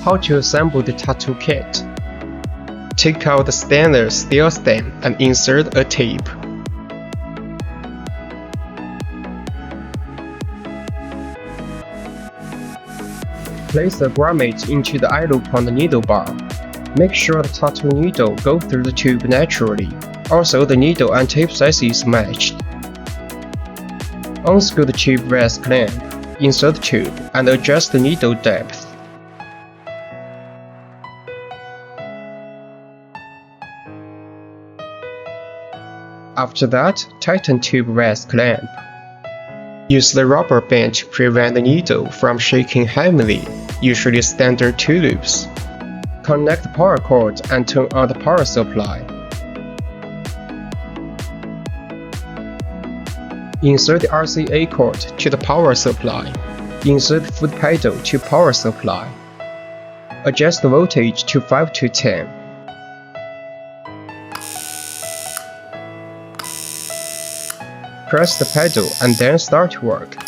How to assemble the Tatto kit. Take out the stainless steel stem and insert a tape. Place the grommet into the eye loop on the needle bar. Make sure the Tatto needle goes through the tube naturally. Also, the needle and tape size is matched. Unscrew the tube rest clamp, insert the tube, and adjust the needle depth. After that, tighten tube rest clamp. Use the rubber band to prevent the needle from shaking heavily, usually standard 2 loops. Connect the power cord and turn on the power supply. Insert the RCA cord to the power supply. Insert the foot pedal to power supply. Adjust the voltage to 5 to 10. Press the pedal and then start work.